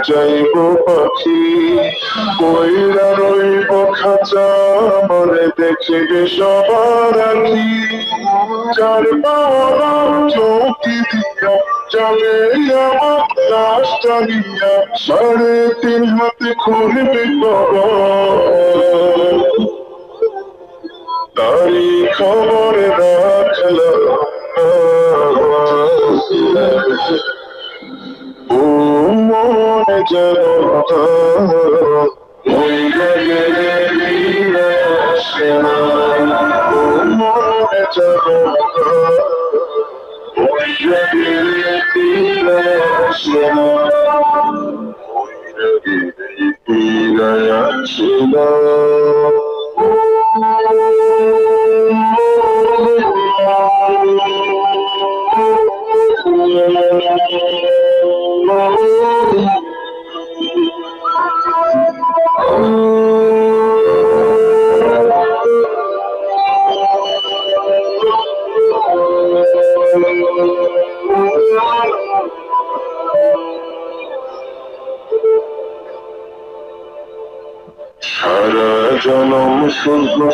যাইব পাখি কইরা রইব খাঁচা মনে দেখিবে সবার আখি যার পাওয়া চৌকি দিয়া চলে আমার লাশটা নিয়া 3.5 হাতে খুলবে কবর তারি খবর রাখলাম ও মনে যেন মইরা গেলে ফিরে আসে না ও মনে যেন মইরা গেলে ফিরে আসে না মইরা গেলে ফিরে আসে না সারা জনম শুধু